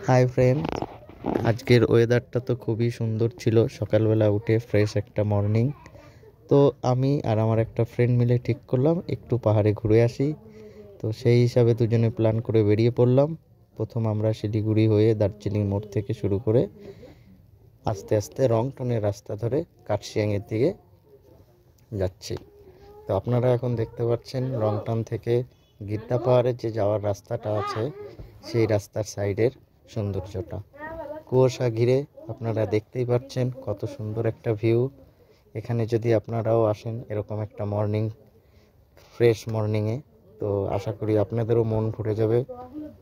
Hi friend, আজকের ওয়েদারটা তো খুবই সুন্দর ছিল। সকালবেলা উঠে ফ্রেশ একটা মর্নিং। তো আমি আর আমার একটা ফ্রেন্ড মিলে ঠিক করলাম একটু পাহাড়ে ঘুরে আসি। তো সেই হিসাবে দুজনে প্ল্যান করে বেরিয়ে পড়লাম। প্রথম আমরা শিলিগুড়ি হয়ে দার্জিলিং মোড় থেকে শুরু করে আস্তে আস্তে রংটনের রাস্তা ধরে কার্শিয়াংয়ের দিকে যাচ্ছি। তো আপনারা এখন দেখতে পাচ্ছেন রংটন থেকে গিদ্দা পাহাড়ের যে যাওয়ার রাস্তাটা আছে সেই রাস্তার সাইডের সৌন্দর্যটা কুয়াশা ঘিরে আপনারা দেখতেই পাচ্ছেন কত সুন্দর একটা ভিউ। এখানে যদি আপনারাও আসেন এরকম একটা মর্নিং, ফ্রেশ মর্নিংয়ে, তো আশা করি আপনাদেরও মন ভরে যাবে।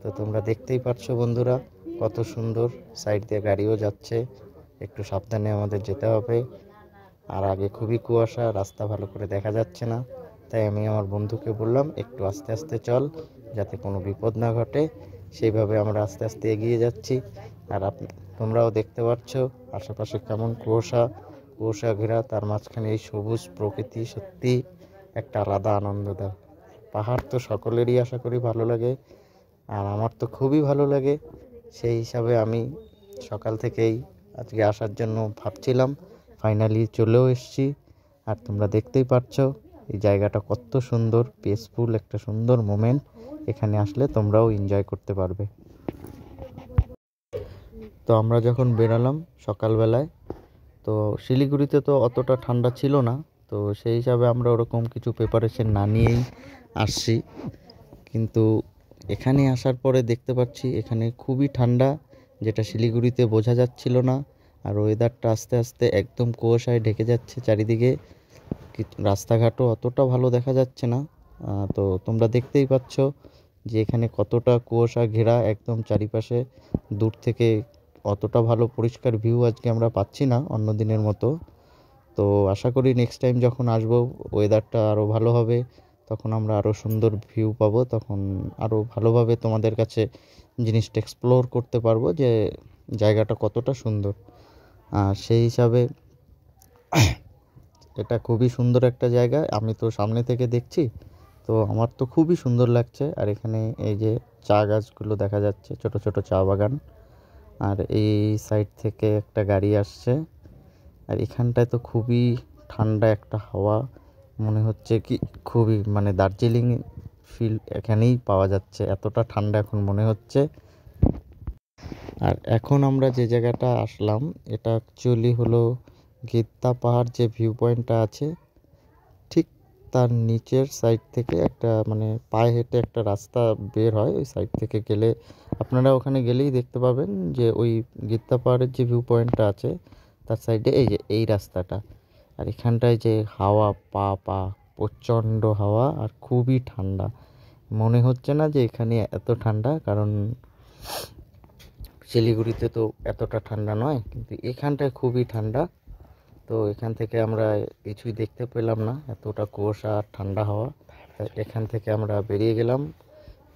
তো তোমরা দেখতেই পাচ্ছ বন্ধুরা কত সুন্দর, সাইড দিয়ে গাড়িও যাচ্ছে, একটু সাবধানে আমাদের যেতে হবে। আর আগে খুবই কুয়াশা, রাস্তা ভালো করে দেখা যাচ্ছে না, তাই আমি আমার বন্ধুকে বললাম একটু আস্তে আস্তে চল, যাতে কোনো বিপদ না ঘটে। সেইভাবে আমরা আস্তে আস্তে এগিয়ে যাচ্ছি। আর তোমরাও দেখতে পাচ্ছ আশেপাশে কেমন কুয়াশা ঘেরা, তার মাঝখানে এই সবুজ প্রকৃতি সত্যি একটা আলাদা আনন্দ দেয়। পাহাড় তো সকলেরই আশা করি ভালো লাগে, আর আমার তো খুবই ভালো লাগে। সেই হিসাবে আমি সকাল থেকেই আজকে আসার জন্য ভাবছিলাম, ফাইনালি চলেও এসেছি। আর তোমরা দেখতেই পাচ্ছ এই জায়গাটা কত সুন্দর, পিসফুল একটা সুন্দর মোমেন্ট। এখানে আসলে তোমরাও এনজয় করতে পারবে। তো আমরা যখন বেরালাম সকালবেলায়, তো শিলিগুড়িতে তো অতটা ঠান্ডা ছিল না, তো সেই হিসাবে আমরা ওরকম কিছু প্রিপারেশন না নিয়েই আসছি। কিন্তু এখানে আসার পরে দেখতে পাচ্ছি এখানে খুবই ঠান্ডা, যেটা শিলিগুড়িতে বোঝা যাচ্ছিল না। আর ওয়েদারটা আস্তে আস্তে একদম কুয়াশায় ঢেকে যাচ্ছে চারিদিকে, রাস্তাঘাটও অতটা ভালো দেখা যাচ্ছে না। তো তোমরা দেখতেই পাচ্ছ যে এখানে কতটা কুয়াশা ঘেরা একদম চারিপাশে। দূর থেকে অতটা ভালো পরিষ্কার ভিউ আজকে আমরা পাচ্ছি না অন্য দিনের মতো। তো আশা করি নেক্সট টাইম যখন আসবো ওয়েদারটা আরও ভালো হবে, তখন আমরা আরও সুন্দর ভিউ পাবো, তখন আরও ভালোভাবে তোমাদের কাছে জিনিসটা এক্সপ্লোর করতে পারবো যে জায়গাটা কতটা সুন্দর। আর সেই হিসাবে এটা খুবই সুন্দর একটা জায়গা, আমি তো সামনে থেকে দেখছি, তো আমার তো খুবই সুন্দর লাগছে। আর এখানে এই যে চা গাছগুলো দেখা যাচ্ছে, ছোট ছোট চা বাগান। আর এই সাইড থেকে একটা গাড়ি আসছে। আর এখানটায় তো খুবই ঠান্ডা একটা হাওয়া, মনে হচ্ছে কি খুবই মানে দার্জিলিং ফিল এখানেই পাওয়া যাচ্ছে, এতটা ঠান্ডা এখন মনে হচ্ছে। আর এখন আমরা যে জায়গাটা আসলাম এটা অ্যাকচুয়ালি হলো গিদ্দা পাহাড়, যে ভিউ পয়েন্টটা আছে ঠিক তার নিচের সাইড থেকে একটা মানে পায়ে হেঁটে একটা রাস্তা বের হয়। ওই সাইড থেকে গেলে আপনারা ওখানে গেলেই দেখতে পাবেন যে ওই গিদ্দা পাহাড়ের যে ভিউ পয়েন্টটা আছে তার সাইডে এই যে এই রাস্তাটা। আর এখানটায় যে হাওয়া, পা পা প্রচণ্ড হাওয়া আর খুবই ঠান্ডা। মনে হচ্ছে না যে এখানে এত ঠান্ডা, কারণ শিলিগুড়িতে তো এতটা ঠান্ডা নয়, কিন্তু এখানটায় খুবই ঠান্ডা। তো এখান থেকে আমরা কিছুই দেখতে পেলাম না, এতটা কুয়াশা আর ঠান্ডা হাওয়া। তাই এখান থেকে আমরা বেরিয়ে গেলাম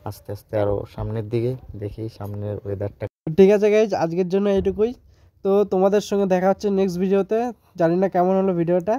আস্তে আস্তে আরও সামনের দিকে, দেখি সামনের ওয়েদারটা। ঠিক আছে গাইজ, আজকের জন্য এইটুকুই। তো তোমাদের সঙ্গে দেখা হচ্ছে নেক্সট ভিডিওতে। জানি না কেমন হলো ভিডিওটা।